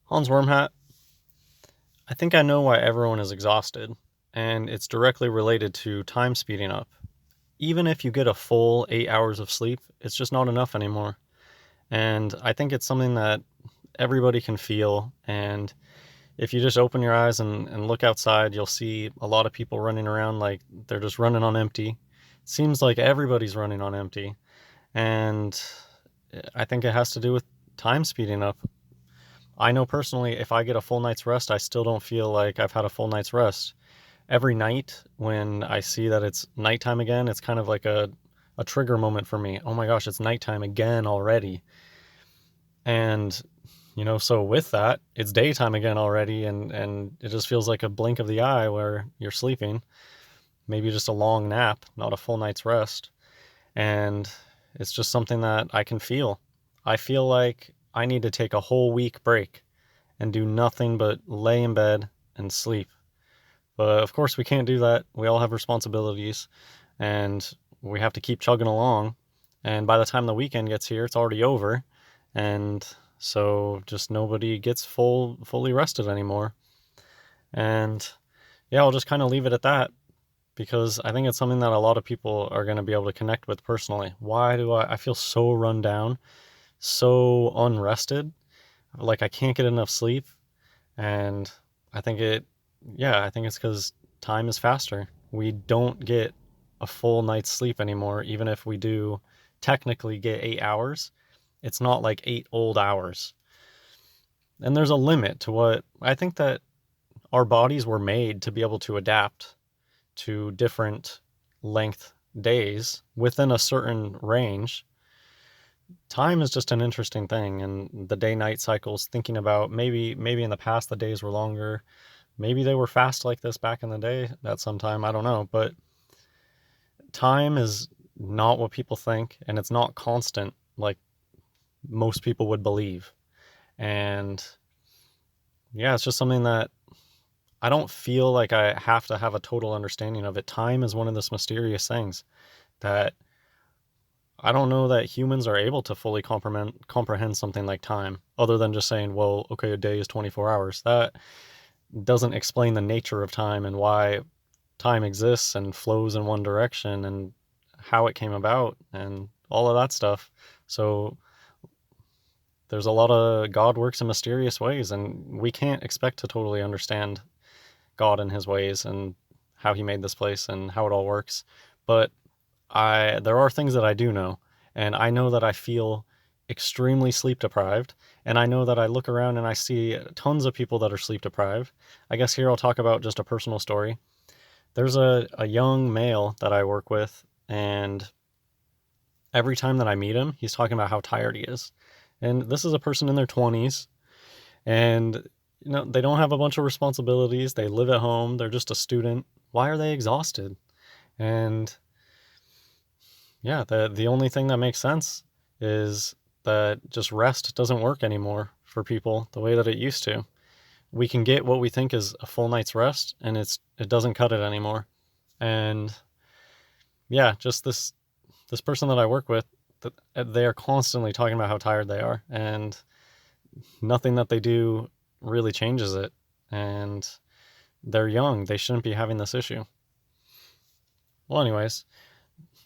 Hans Wormhat, I think I know why everyone is exhausted, and it's directly related to time speeding up. Even if you get a full 8 hours of sleep, it's just not enough anymore. And I think it's something that everybody can feel. And if you just open your eyes and look outside, you'll see a lot of people running around like they're just running on empty. It seems like everybody's running on empty. And I think it has to do with time speeding up. I know personally, if I get a full night's rest, I still don't feel like I've had a full night's rest. Every night when I see that it's nighttime again, it's kind of like a trigger moment for me. Oh my gosh, it's nighttime again already. And, so with that, it's daytime again already, and it just feels like a blink of the eye where you're sleeping. Maybe just a long nap, not a full night's rest. And it's just something that I can feel. I feel like I need to take a whole week break and do nothing but lay in bed and sleep. But of course, we can't do that. We all have responsibilities and we have to keep chugging along. And by the time the weekend gets here, it's already over. And so just nobody gets fully rested anymore. And yeah, I'll just kind of leave it at that because I think it's something that a lot of people are going to be able to connect with personally. Why do I feel so run down, so unrested, like I can't get enough sleep? And I think I think it's because time is faster. We don't get a full night's sleep anymore, even if we do technically get 8 hours. It's not like 8 old hours. And there's a limit to what I think that our bodies were made to be able to adapt to different length days within a certain range. Time is just an interesting thing, and the day night cycles, thinking about maybe in the past the days were longer. Maybe they were fast like this back in the day at some time, I don't know, but time is not what people think, and it's not constant like most people would believe. And yeah, it's just something that I don't feel like I have to have a total understanding of it. Time is one of those mysterious things that I don't know that humans are able to fully comprehend something like time, other than just saying, well, okay, a day is 24 hours. That doesn't explain the nature of time and why time exists and flows in one direction and how it came about and all of that stuff. So there's a lot of God works in mysterious ways, and we can't expect to totally understand God and his ways and how he made this place and how it all works. But there are things that I do know, and I know that I feel extremely sleep deprived, and I know that I look around and I see tons of people that are sleep deprived. I guess here I'll talk about just a personal story. There's a young male that I work with, and every time that I meet him, he's talking about how tired he is. And this is a person in their 20s, and they don't have a bunch of responsibilities. They live at home. They're just a student. Why are they exhausted? And yeah, the only thing that makes sense is that just rest doesn't work anymore for people the way that it used to. We can get what we think is a full night's rest, and it doesn't cut it anymore. And yeah, just this person that I work with, they are constantly talking about how tired they are, and nothing that they do really changes it. And they're young; they shouldn't be having this issue. Well, anyways,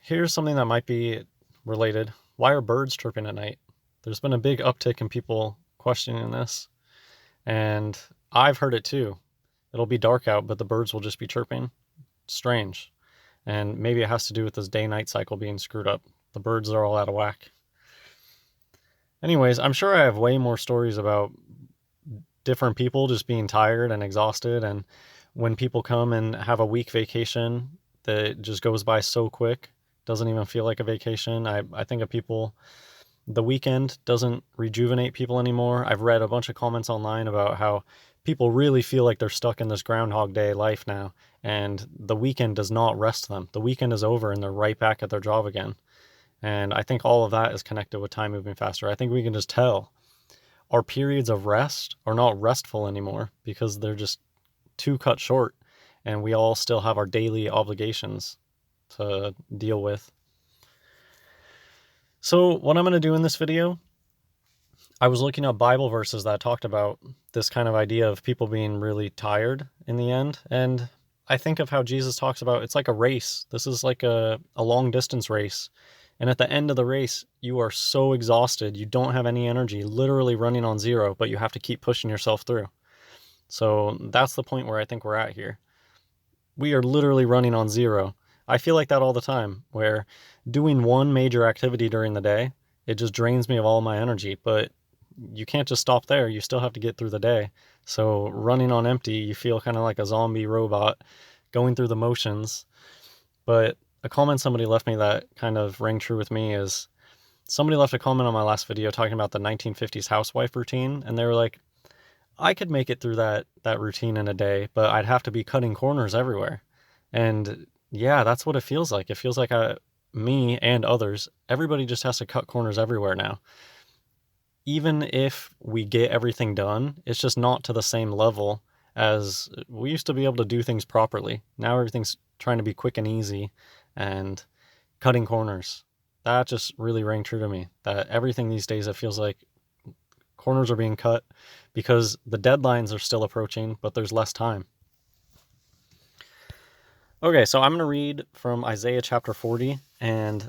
here's something that might be related. Why are birds chirping at night? There's been a big uptick in people questioning this, and I've heard it too. It'll be dark out, but the birds will just be chirping. Strange. And maybe it has to do with this day-night cycle being screwed up. The birds are all out of whack. Anyways, I'm sure I have way more stories about different people just being tired and exhausted, and when people come and have a week vacation that just goes by so quick, doesn't even feel like a vacation. I think of people, the weekend doesn't rejuvenate people anymore. I've read a bunch of comments online about how people really feel like they're stuck in this Groundhog Day life now, and the weekend does not rest them. The weekend is over and they're right back at their job again. And I think all of that is connected with time moving faster. I think we can just tell our periods of rest are not restful anymore because they're just too cut short, and we all still have our daily obligations to deal with. So what I'm going to do in this video, I was looking up Bible verses that talked about this kind of idea of people being really tired in the end. And I think of how Jesus talks about it's like a race. This is like a long distance race. And at the end of the race, you are so exhausted. You don't have any energy, literally running on zero, but you have to keep pushing yourself through. So that's the point where I think we're at here. We are literally running on zero. I feel like that all the time, where doing one major activity during the day, it just drains me of all my energy. But you can't just stop there. You still have to get through the day. So running on empty, you feel kind of like a zombie robot going through the motions. But a comment somebody left me that kind of rang true with me is somebody left a comment on my last video talking about the 1950s housewife routine. And they were like, I could make it through that routine in a day, but I'd have to be cutting corners everywhere. And yeah, that's what it feels like. It feels like me and others, everybody just has to cut corners everywhere now. Even if we get everything done, it's just not to the same level as we used to be able to do things properly. Now everything's trying to be quick and easy and cutting corners. That just really rang true to me, that everything these days, it feels like corners are being cut because the deadlines are still approaching, but there's less time. Okay, so I'm going to read from Isaiah chapter 40, and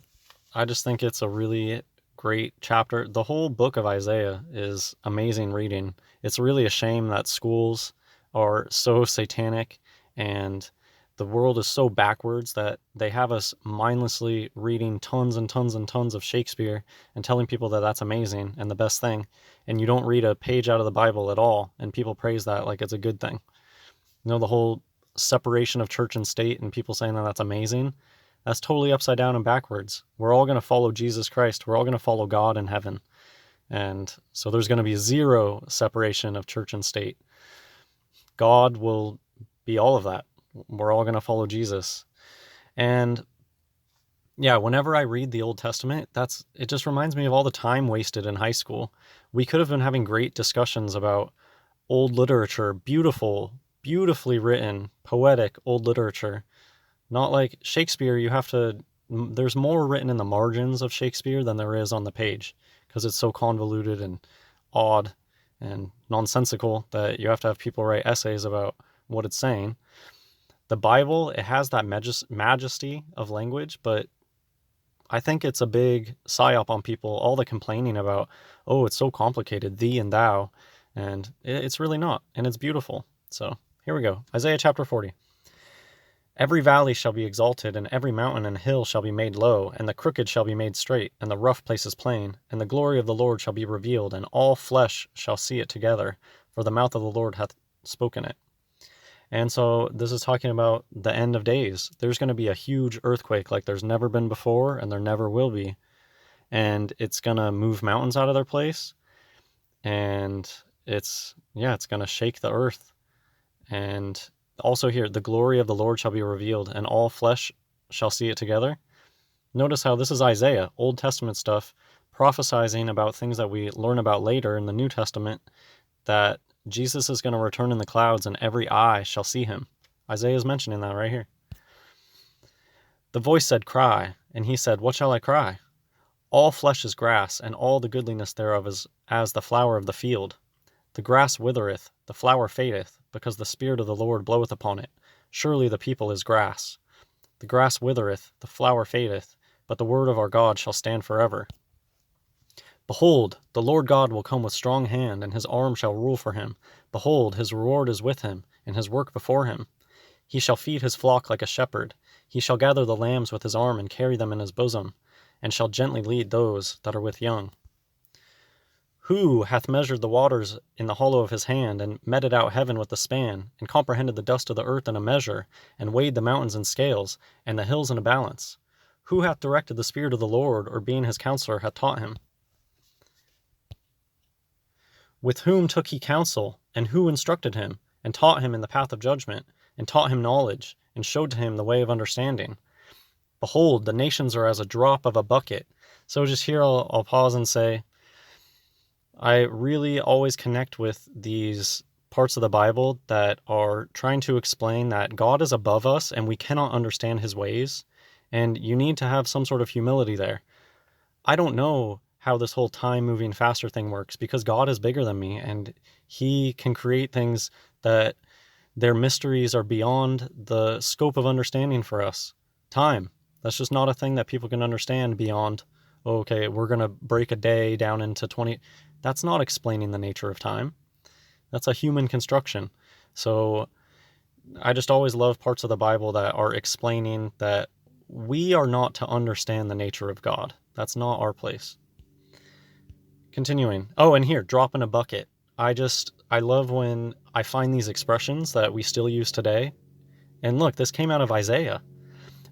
I just think it's a really great chapter. The whole book of Isaiah is amazing reading. It's really a shame that schools are so satanic and the world is so backwards that they have us mindlessly reading tons and tons and tons of Shakespeare and telling people that that's amazing and the best thing. And you don't read a page out of the Bible at all, and people praise that like it's a good thing. You know, the whole separation of church and state and people saying that that's amazing, that's totally upside down and backwards. We're all going to follow Jesus Christ. We're all going to follow God in heaven. And so there's going to be zero separation of church and state. God will be all of that. We're all going to follow Jesus. And yeah, whenever I read the Old Testament, it just reminds me of all the time wasted in high school. We could have been having great discussions about old literature, beautifully written, poetic old literature. Not like Shakespeare, there's more written in the margins of Shakespeare than there is on the page because it's so convoluted and odd and nonsensical that you have to have people write essays about what it's saying. The Bible, it has that majesty of language, but I think it's a big psyop on people, all the complaining about, oh, it's so complicated, thee and thou, and it's really not, and it's beautiful. So here we go, Isaiah chapter 40. Every valley shall be exalted, and every mountain and hill shall be made low, and the crooked shall be made straight, and the rough places plain, and the glory of the Lord shall be revealed, and all flesh shall see it together, for the mouth of the Lord hath spoken it. And so this is talking about the end of days. There's going to be a huge earthquake like there's never been before, and there never will be. And it's going to move mountains out of their place, and it's going to shake the earth. And also here, the glory of the Lord shall be revealed, and all flesh shall see it together. Notice how this is Isaiah, Old Testament stuff, prophesizing about things that we learn about later in the New Testament, that Jesus is going to return in the clouds, and every eye shall see him. Isaiah is mentioning that right here. The voice said, cry, and he said, what shall I cry? All flesh is grass, and all the goodliness thereof is as the flower of the field. The grass withereth, the flower fadeth, because the Spirit of the Lord bloweth upon it. Surely the people is grass. The grass withereth, the flower fadeth, but the word of our God shall stand forever. Behold, the Lord God will come with strong hand, and his arm shall rule for him. Behold, his reward is with him, and his work before him. He shall feed his flock like a shepherd. He shall gather the lambs with his arm, and carry them in his bosom, and shall gently lead those that are with young. Who hath measured the waters in the hollow of his hand, and meted out heaven with a span, and comprehended the dust of the earth in a measure, and weighed the mountains in scales, and the hills in a balance? Who hath directed the Spirit of the Lord, or being his counselor hath taught him? With whom took he counsel, and who instructed him, and taught him in the path of judgment, and taught him knowledge, and showed to him the way of understanding? Behold, the nations are as a drop of a bucket. So just here I'll pause and say, I really always connect with these parts of the Bible that are trying to explain that God is above us and we cannot understand his ways, and you need to have some sort of humility there. I don't know how this whole time moving faster thing works, because God is bigger than me, and he can create things that their mysteries are beyond the scope of understanding for us. Time. That's just not a thing that people can understand beyond, okay, we're going to break a day down into 20. That's not explaining the nature of time. That's a human construction. So I just always love parts of the Bible that are explaining that we are not to understand the nature of God. That's not our place. Continuing. Oh, and here, drop in a bucket. I love when I find these expressions that we still use today. And look, this came out of Isaiah.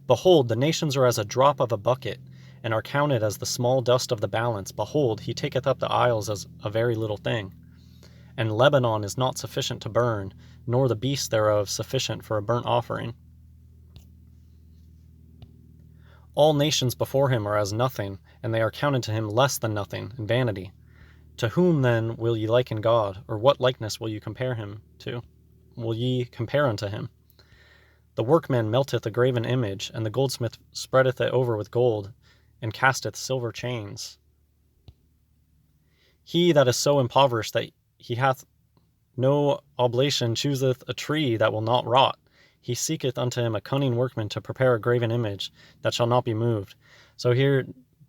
Behold, the nations are as a drop of a bucket, and are counted as the small dust of the balance. Behold, he taketh up the isles as a very little thing. And Lebanon is not sufficient to burn, nor the beasts thereof sufficient for a burnt offering. All nations before him are as nothing, and they are counted to him less than nothing, and vanity. To whom then will ye liken God, or what likeness will you compare him to? Will ye compare unto him? The workman melteth a graven image, and the goldsmith spreadeth it over with gold, and casteth silver chains. He that is so impoverished that he hath no oblation chooseth a tree that will not rot. He seeketh unto him a cunning workman to prepare a graven image that shall not be moved. So here,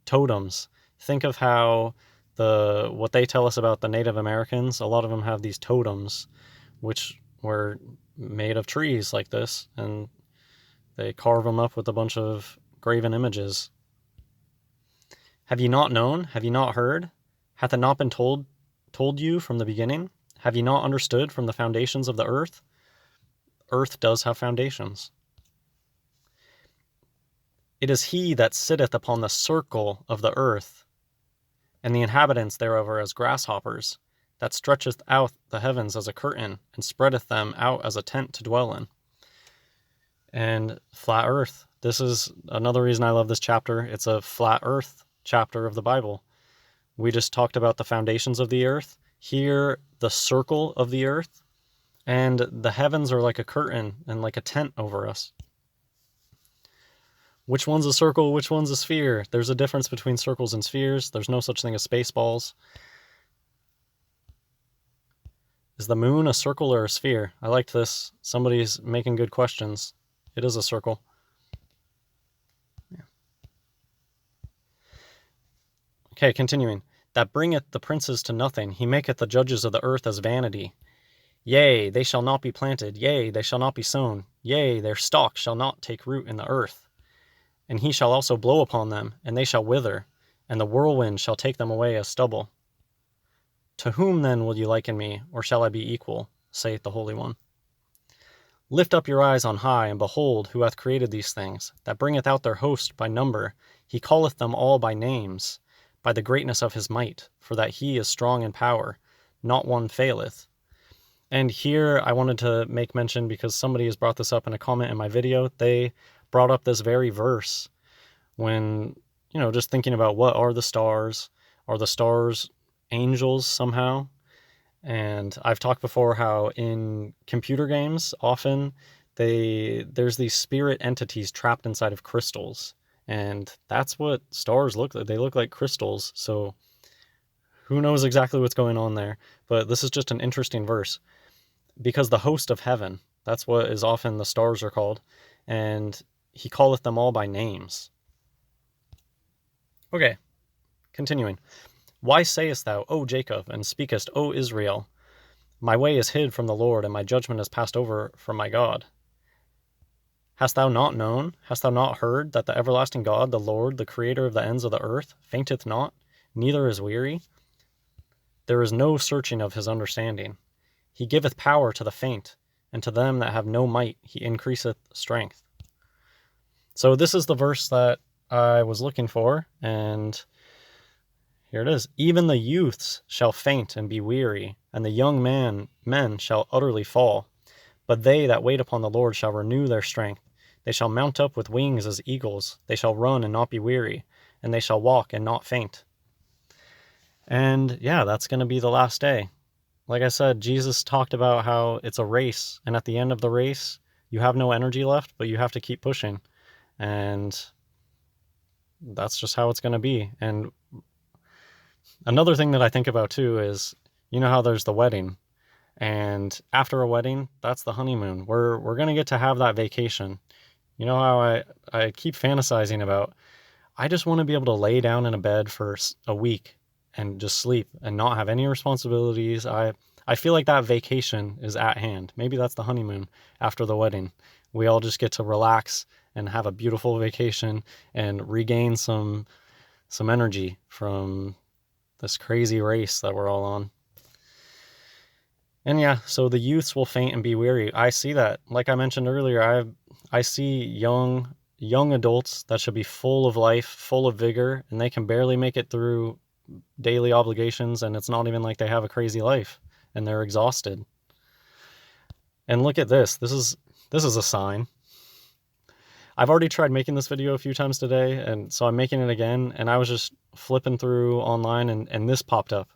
totems. Think of how what they tell us about the Native Americans, a lot of them have these totems, which were made of trees like this, and they carve them up with a bunch of graven images. Have ye not known? Have ye not heard? Hath it not been told you from the beginning? Have ye not understood from the foundations of the earth? Earth does have foundations. It is he that sitteth upon the circle of the earth, and the inhabitants thereof are as grasshoppers, that stretcheth out the heavens as a curtain, and spreadeth them out as a tent to dwell in. And flat earth. This is another reason I love this chapter. It's a flat earth chapter of the Bible. We just talked about the foundations of the earth. Here, the circle of the earth, and the heavens are like a curtain and like a tent over us. Which one's a circle? Which one's a sphere? There's a difference between circles and spheres. There's no such thing as space balls. Is the moon a circle or a sphere? I liked this. Somebody's making good questions. It is a circle. Yeah. Okay, continuing. That bringeth the princes to nothing. He maketh the judges of the earth as vanity. Yea, they shall not be planted. Yea, they shall not be sown. Yea, their stalk shall not take root in the earth. And he shall also blow upon them, and they shall wither, and the whirlwind shall take them away as stubble. To whom then will you liken me, or shall I be equal, saith the Holy One? Lift up your eyes on high, and behold, who hath created these things, that bringeth out their host by number. He calleth them all by names, by the greatness of his might, for that he is strong in power, not one faileth. And here I wanted to make mention, because somebody has brought this up in a comment in my video. They brought up this very verse when, just thinking about what are the stars? Are the stars angels somehow? And I've talked before how in computer games, often there's these spirit entities trapped inside of crystals. And that's what stars look like. They look like crystals. So who knows exactly what's going on there? But this is just an interesting verse. Because the host of heaven, that's what is often the stars are called. And he calleth them all by names. Okay, continuing. Why sayest thou, O Jacob, and speakest, O Israel? My way is hid from the Lord, and my judgment is passed over from my God. Hast thou not known, hast thou not heard, that the everlasting God, the Lord, the creator of the ends of the earth, fainteth not, neither is weary? There is no searching of his understanding. He giveth power to the faint, and to them that have no might he increaseth strength. So this is the verse that I was looking for, and here it is. Even the youths shall faint and be weary, and the young men shall utterly fall. But they that wait upon the Lord shall renew their strength. They shall mount up with wings as eagles. They shall run and not be weary, and they shall walk and not faint. And yeah, that's going to be the last day. Like I said, Jesus talked about how it's a race, and at the end of the race, you have no energy left, but you have to keep pushing. And that's just how it's going to be. And Another thing that I think about too is, you know how there's the wedding, and after a wedding, that's the honeymoon. We're gonna get to have that vacation. You know how I keep fantasizing about, I just want to be able to lay down in a bed for a week and just sleep and not have any responsibilities. I feel like that vacation is at hand. Maybe that's the honeymoon after the wedding. We all just get to relax and have a beautiful vacation and regain some energy from this crazy race that we're all on. And yeah, so the youths will faint and be weary. I see that. Like I mentioned earlier, I see young adults that should be full of life, full of vigor, and they can barely make it through daily obligations, and it's not even like they have a crazy life, and they're exhausted. And look at this. This is a sign. I've already tried making this video a few times today, and so I'm making it again, and I was just flipping through online, and this popped up.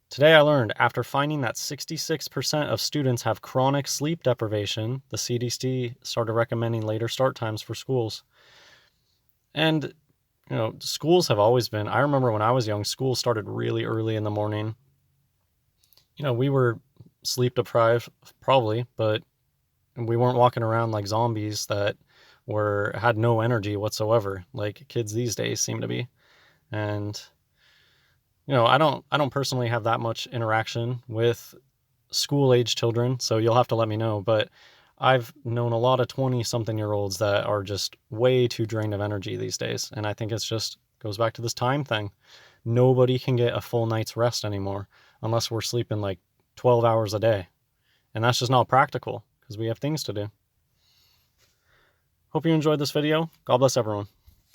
Today I learned, after finding that 66% of students have chronic sleep deprivation, the CDC started recommending later start times for schools. And, schools have always been, I remember when I was young, school started really early in the morning. We were sleep deprived, probably, but we weren't walking around like zombies that had no energy whatsoever, like kids these days seem to be. And I don't personally have that much interaction with school age children, so you'll have to let me know, but I've known a lot of 20-something-year-olds that are just way too drained of energy these days, and I think it's just goes back to this time thing. Nobody can get a full night's rest anymore unless we're sleeping like 12 hours a day, and that's just not practical because we have things to do. Hope you enjoyed this video. God bless everyone.